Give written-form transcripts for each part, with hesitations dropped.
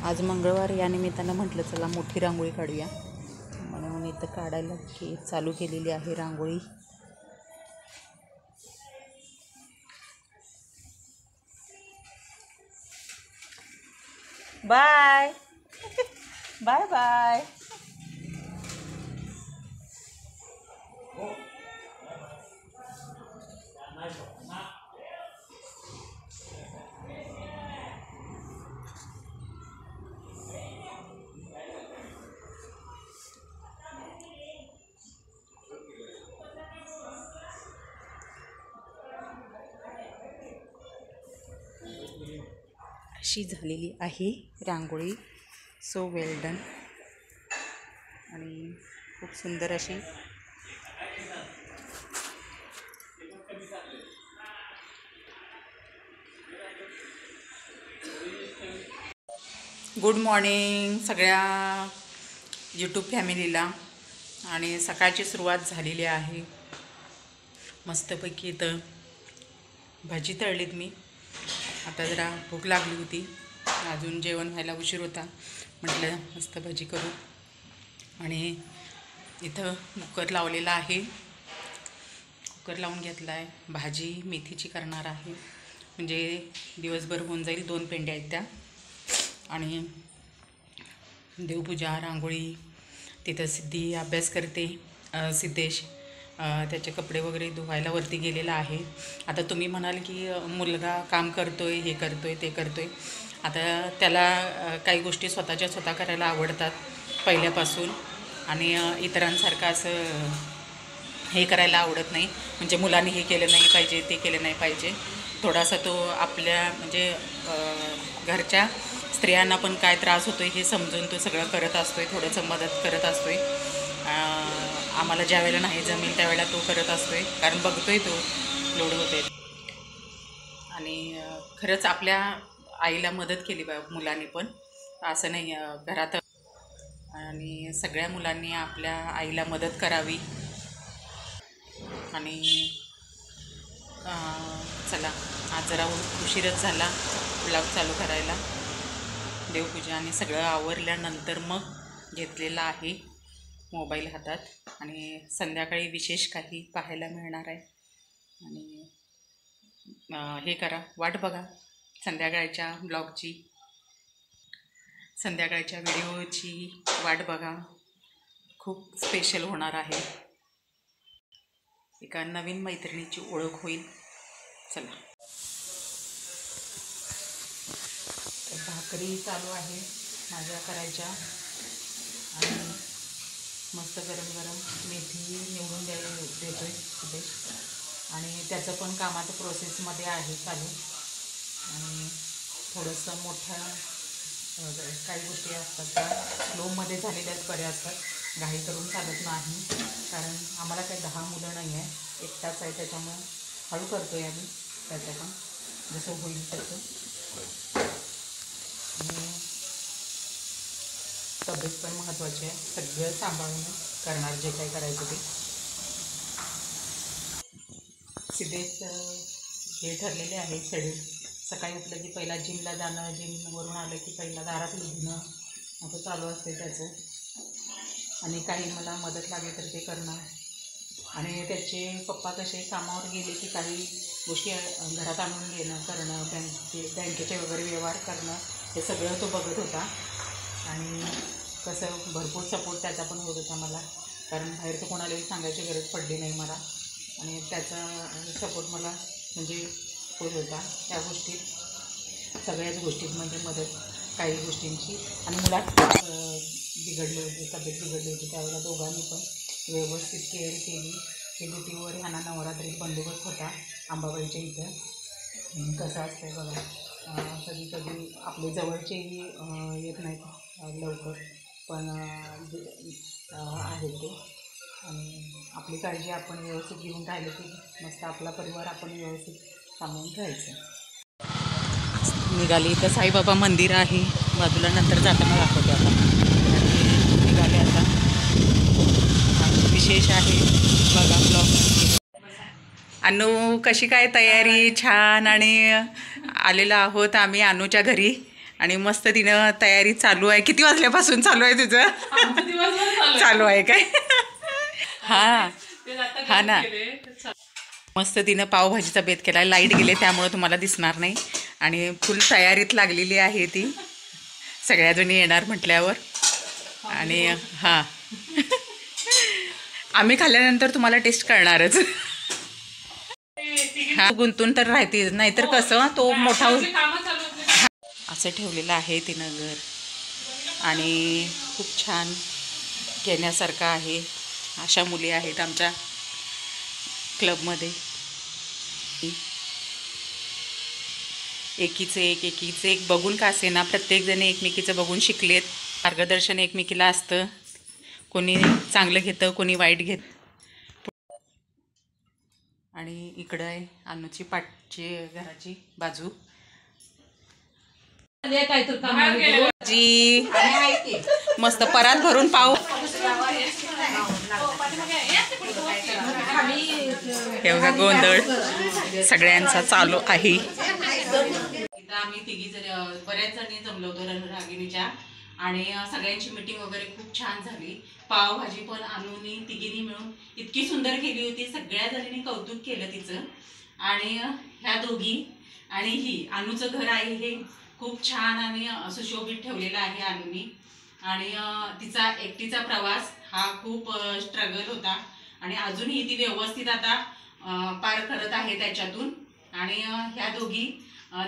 आज मंगळवार या निमित्तानं म्हटलं चला मोठी रांगोळी काढूया म्हणून इथं काढायला चालू केलेली आहे रांगोळी. Bye bye bye. अशी झालेली आहे रांगोळी. सो वेल डन आणि खूप सुंदर अशी. गुड मॉर्निंग सगळ्या यूट्यूब फॅमिलीला. आणि सकाळची सुरुवात झालेली आहे. मस्तपैकी इथं भाजी तळलीत मी. आता जरा भूक लागली होती, अजून जेवण व्हायला उशीर होता, म्हटलं मस्त भजी करू. आणि इथं कुकर लावलेला आहे, कुकर लावून घेतला आहे. भाजी मेथीची करणार आहे, म्हणजे दिवसभर होऊन जाईल. 2 पेंड्या आहेत त्या. आणि देवपूजा, रांगोळी. तिथं सिद्धी अभ्यास करते. सिद्धेश त्याचे कपडे वगैरे धुवायला वरती गेलेला आहे. आता तुम्ही म्हणाल की मुलगा काम करतोय, हे करतोय, ते करतोय. आता त्याला काही गोष्टी स्वतः करायला आवडतात पहिल्यापासून. आणि इतरांसारखं असं हे करायला आवडत नाही. म्हणजे मुलांनी हे केलं नाही पाहिजे, ते केलं नाही पाहिजे. थोडासा तो आपल्या म्हणजे घरच्या स्त्रियांना पण काय त्रास होतोय हे समजून तो सगळं करत असतोय. थोडंसं मदत करत असतोय. आम्हाला ज्या वेळेला नाही जमेल त्यावेळेला तो करत असतोय, कारण बघतोय तो लोड होते. आणि खरंच आपल्या आईला मदत केली पाहिजे मुलांनी पण, असं नाही घरात. आणि सगळ्या मुलांनी आपल्या आईला मदत करावी. आणि चला आज जरा उशीरच झाला ब्लॉग चालू करायला. देवपूजा आणि सगळं आवरल्यानंतर मग घेतलेला आहे मोबाईल हातात. आणि संध्याकाळी विशेष काही पाहायला मिळणार आहे. आणि हे करा, वाट बघा संध्याकाळच्या ब्लॉगची, संध्याकाळच्या व्हिडिओची वाट बघा. खूप स्पेशल होणार आहे. एका नवीन मैत्रिणीची ओळख होईल. चला, तर भाकरी चालू आहे माझ्या करायच्या. आणि मस्त गरम गरम मेथी निवडून देतोय सुदेश. आणि त्याचं पण कामाचं प्रोसेसमध्ये आहे चालू. आणि थोडंसं मोठं काही गोष्टी असतात त्या स्लोमध्ये झालेल्याच बऱ्या असतात. घाई करून चालत नाही, कारण आम्हाला काही 10 मुलं नाही आहे, एकटाच आहे. त्याच्यामुळे हळू करतो आहे आम्ही, त्याचं पण जसं होईल तसं. आणि तब्येत पण महत्त्वाची आहे. सगळं सांभाळून करणार जे काही करायचं ते. सिद्धेश हे ठरलेले आहे शेड्यूल. सकाळी उठलं की पहिला जिमला जाणं, जिमवरून आलं की पहिला दारातलं धुणं, असं चालू असते त्याचं. आणि काही मला मदत लागली तर ते करणं. आणि त्याचे पप्पा कसे कामावर गेले की काही गोष्टी घरात आणून घेणं, करणं, बँकेचे वगैरे व्यवहार करणं, हे सगळं तो बघत होता. आणि कसं भरपूर सपोर्ट त्याचा पण होत होता मला, कारण बाहेरचं कोणालाही सांगायची गरज पडली नाही मला. आणि त्याचा सपोर्ट मला म्हणजे होत होता त्या गोष्टीत, सगळ्याच गोष्टीत म्हणजे मदत काही गोष्टींची. आणि मुलात बिघडली होती, तब्येत बिघडली होती, त्यावेळेला दोघांनी पण व्यवस्थित केअर केली. हे ड्युटीवर ह्यांना नवरात्रीत बंदोबस्त होता अंबाबाईच्या इथं. कसं असतं बघा, कधी कधी आपले जवळचेही येत नाहीत लवकर, पण आहे ते. आणि आपली काळजी आपण व्यवस्थित घेऊन राहिलं की मस्त आपला परिवार आपण व्यवस्थित सांभाळून राहायचं. निघाली इथं साईबाबा मंदिर आहे बाजूला, नंतर जाताना दाखवते. आता निघाले आता. विशेष आहे बघा ब्लॉग. अनु कशी काय तयारी? छान. आणि आलेलो आहोत आम्ही अनुच्या घरी. आणि मस्त तिनं तयारी चालू आहे. किती वाजल्यापासून चालू आहे तुझं? चालू आहे काय? हा हा ना. मस्त तिनं पावभाजीचा बेत केला. लाईट गेले त्यामुळे तुम्हाला दिसणार नाही. आणि फुल तयारीत लागलेली आहे ती. सगळ्याजणी येणार म्हटल्यावर. आणि हां आम्ही खाल्ल्यानंतर तुम्हाला टेस्ट करणारच. हा गुंतून तर राहते, नाहीतर कसं तो मोठा असं ठेवलेलं आहे तिनं घर. आणि खूप छान घेण्यासारखं आहे. अशा मुली आहेत आमच्या क्लबमध्ये. एकीचं एक बघून का असेना प्रत्येकजण एकमेकीचं बघून शिकलेत. मार्गदर्शन एकमेकीला असतं. कोणी चांगलं घेतं, कोणी वाईट घेतं. आणि इकडं आहे अनुची पाठची घराची बाजू जी. मस्त परात भरून पाव. हे बघा गोंधळ सगळ्यांचा चालू आहे. इथं आम्ही तिघी बऱ्याच जणी जमलो होतो रागिणीच्या. आणि सगळ्यांची मीटिंग वगैरे खूप छान झाली. पावभाजी पण अनुनी तिघींनी मिळून इतकी सुंदर केली होती. सगळ्या जणींनी कौतुक केलं तिचं. आणि ह्या दोघी आणि ही अनुचं घर आहे हे खूप छान आणि सुशोभित ठेवलेलं आहे अनुनी. आणि तिचा एकटीचा प्रवास हा खूप स्ट्रगल होता. आणि अजूनही ती व्यवस्थित आता पार करत आहे त्याच्यातून. आणि ह्या दोघी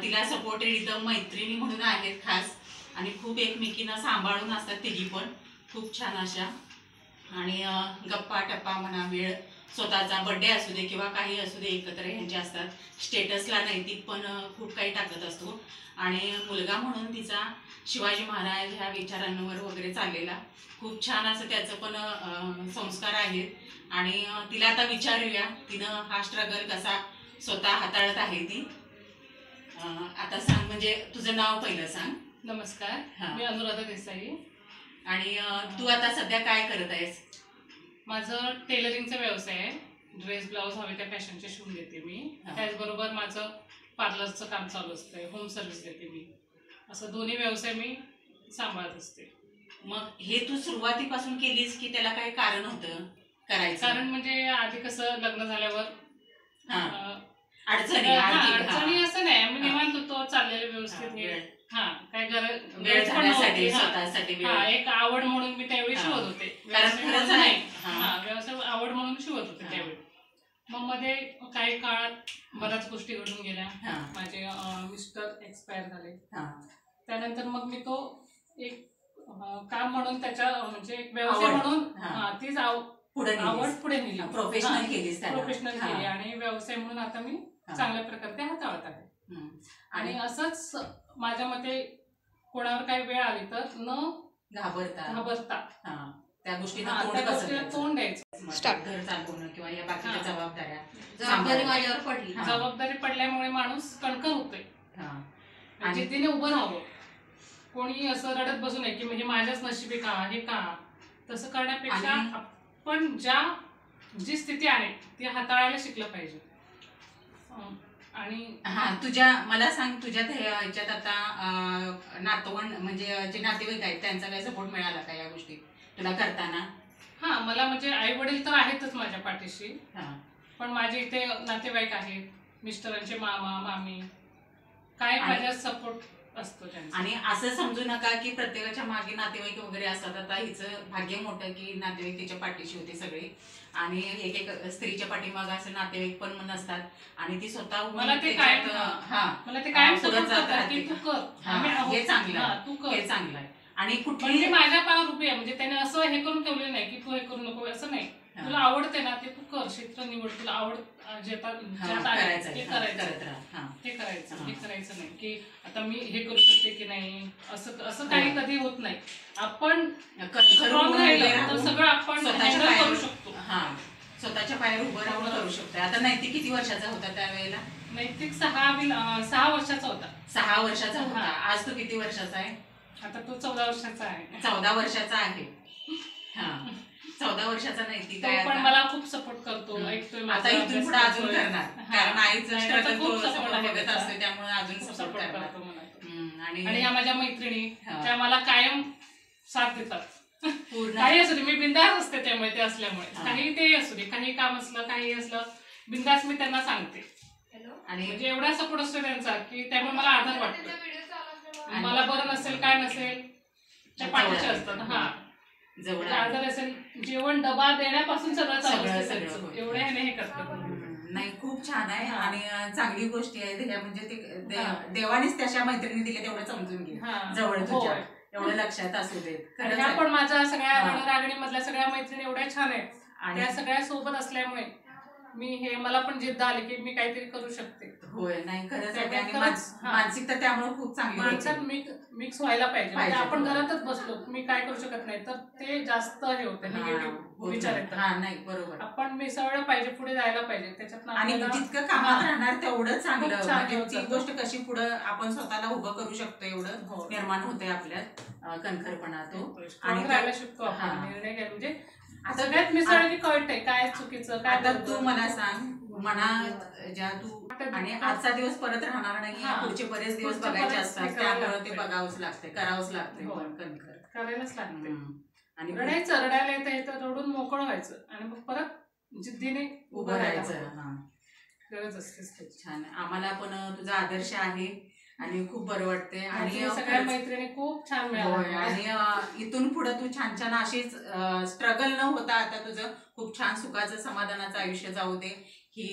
तिला सपोर्टेड इथं मैत्रिणी म्हणून आहेत खास. आणि खूप एकमेकींना सांभाळून असतात तिघी पण खूप छान अशा. आणि गप्पा टप्पा म्हणा, वेळ स्वतःचा बड्डे असू दे किंवा काही असू दे एकत्र ह्यांचे असतात. स्टेटसला नैतिक पण खूप काही टाकत असतो. आणि मुलगा म्हणून तिचा शिवाजी महाराज ह्या विचारांवर वगैरे चाललेला खूप छान असं त्याचं पण संस्कार आहेत. आणि तिला आता विचारूया तिनं हा स्ट्रगल कसा स्वतः हाताळत आहे ती. आता सांग, म्हणजे तुझं नाव पहिलं सांग. नमस्कार, मी अनुराधा देसाई. आणि तू आता सध्या काय करत आहेस? माझं टेलरिंगचा व्यवसाय आहे. ड्रेस ब्लाऊज हवे त्या फॅशनचे शिवून देते मी. त्याचबरोबर माझं पार्लरचं काम चालू असतं, होम सर्व्हिस देते मी. असं दोन्ही व्यवसाय मी सांभाळत असते. मग हे तू सुरुवातीपासून केलीस की त्याला काही कारण होतं करायचं? कारण म्हणजे आधी कसं लग्न झाल्यावर अडचणी असं नाही, आम्ही निवांत होतो, चाललेलं व्यवस्थित. काय स्वतःसाठी एक आवड म्हणून मी त्यावेळी शिवत होते. व्यवसाय आवड म्हणून शिवत होते त्यावेळी. मग मध्ये काही काळात बऱ्याच गोष्टी घडून गेल्या. माझे मिस्टर एक्सपायर झाले. त्यानंतर मग मी तो एक काम म्हणून त्याच्या म्हणजे एक व्यवसाय म्हणून तीच आवड पुढे नेली, प्रोफेशनल केली. आणि व्यवसाय म्हणून आता मी चांगल्या प्रकारे हाताळत आहे. आणि असंच माझ्या मते कोणावर काही वेळ आली तर न घाबरता त्या गोष्टीला तोंड द्यायचं. घर चालवणं किंवा या बाकीच्या जबाबदारी माझ्यावर पडली. जबाबदारी पडल्यामुळे माणूस कणकण होतोय. जिद्दीने उभं राहावं. कोणी असं रडत बसू नये की म्हणजे माझ्याच नशिबी का हे का. तसं करण्यापेक्षा आपण जी स्थिती आहे ती हाताळायला शिकलं पाहिजे. आणि तुझ्या मला सांग, तुझ्या ह्याच्यात आता नातवंड म्हणजे जे नातेवाईक आहेत त्यांचा काही सपोर्ट मिळाला का या गोष्टी तुला करताना? मला म्हणजे आई वडील तर आहेतच माझ्या पाठीशी. पण माझे इथे नातेवाईक आहेत, मिस्टरांचे मामा मामी, काय माझ्या सपोर्ट असतो त्यांचा. आणि असं समजू नका की प्रत्येकाच्या मागे नातेवाईक वगैरे असतात. आता हिचं भाग्य मोठं की नातेवाईक तिच्या पाठीशी होते सगळे. आणि एक स्त्रीच्या पाठीमागे असं नातेवाईक पण नसतात. आणि ती स्वतः मला ते काय सपोर्ट करतात की तू कर, हे चांगलं आहे. आणि कुठली माझ्या पायावर उभी आहे. म्हणजे त्याने असं हे करून ठेवलेलं नाही की तू हे करू नको, असं नाही. तुला आवडते ना ते तू कर, क्षेत्र निवड, तुला आवड हे करायचं. हे करायचं नाही की आता मी हे करू शकते की नाही, असं काही कधी होत नाही. आपण स्ट्रॉंग राहिलं तर सगळं आपण करू शकतो. स्वतःच्या पायावर उभं राहून करू शकतो. आता नैतिक किती वर्षाचा होता त्यावेळेला? नैतिक 6 वर्षाचा होता. 6 वर्षाचा होता. आज तो किती वर्षाचा आहे? आता तो 14 वर्षाचा आहे. 14 वर्षाचा आहे. 14 वर्षाचा नैतिक आहे. पण मला खूप सपोर्ट करतो, ऐकतोय. आता इथून पुढे अजून करणार, कारण आईचं स्ट्रगल बघत असतो त्यामुळे अजून सपोर्ट करणार. आणि या माझ्या मैत्रिणी त्या मला कायम साथ देतात. काही असू दे, मी बिंदास असते त्यामुळे, ते असल्यामुळे. काही ते असू दे, काही काम असलं काही असलं, बिंदास मी त्यांना सांगते. आणि म्हणजे एवढा सपोर्ट असतो त्यांचा की त्यामुळे मला आधार वाटतो. मला बरं नसेल काय नसेल त्या पाठीचे असतात. हा जवळ आजार असेल, जेवण डबा देण्यापासून सगळं चालू एवढे हे करतात. नाही, खूप छान आहे आणि चांगली गोष्टी आहे म्हणजे ते देवानेच त्याच्या मैत्रिणी दिल्या तेवढं समजून घे जवळ तुझ्या, एवढं लक्षात असू देत. पण माझ्या सगळ्या रणरागिणी मधल्या सगळ्या मैत्रिणी एवढ्या छान आहेत आणि त्या सगळ्या सोबत असल्यामुळे मी हे मला पण जिद्द आली की मी काहीतरी करू शकते. होय, नाही खरंच आहे. आणि मानसिकता त्यामुळे खूप चांगली, माणसात मिक्स व्हायला पाहिजे. आपण घरातच बसलो मी काय करू शकत नाही तर ते जास्त हे होते, निगेटिव्ह विचार येतात. नाही बरोबर, आपण मिसळलं पाहिजे, पुढे जायला पाहिजे त्याच्यात. आणि जितकं कामात राहणार तेवढं चांगलं. म्हणजे ती गोष्ट कशी पुढे आपण स्वतःला उभं करू शकतो एवढं निर्माण होतंय आपल्यात कणखरपणा तो. आणि राहायला शिकतो आपण, निर्णय घ्यायला. म्हणजे सगळ्यात मिसळली कळतंय काय चुकीचं काय. आता तू मला सांग, मनात ज्या तू आणि आजचा दिवस परत राहणार नाही, पुढचे बरेच दिवस बघायचे असतात, त्यामुळे ते बघावंच लागते, करावंच लागते, करायलाच लागते. आणि रडायचं, रडायला येतं रडून मोकळं व्हायचं आणि मग परत जिद्दीने उभं राहायचं. गरज असते. छान, आम्हाला पण तुझा आदर्श आहे आणि खूप बरं वाटते. आणि सगळ्या मैत्रिणी खूप छान मिळाल्या आणि इथून पुढे तू छान छान अशीच स्ट्रगल न होता आता तुझं खूप छान सुखाचं समाधानाचं आयुष्य जाऊ दे ही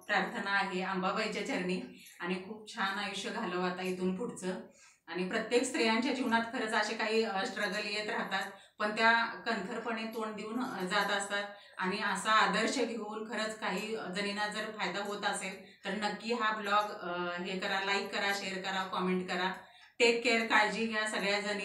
प्रार्थना आहे अंबाबाईच्या चरणी. आणि खूप छान आयुष्य घालव आता इथून पुढचं. आणि प्रत्येक स्त्रियांच्या जीवनात खरंच असे काही स्ट्रगल येत राहतात, पण त्या कणखरपणे तोंड देऊन जात असतात. आणि असा आदर्श घेऊन खरंच काही जणींना जर फायदा होत असेल तर नक्की हा ब्लॉग हे करा, लाईक करा, शेअर करा, कॉमेंट करा. टेक केअर, काळजी घ्या सगळ्या जणी.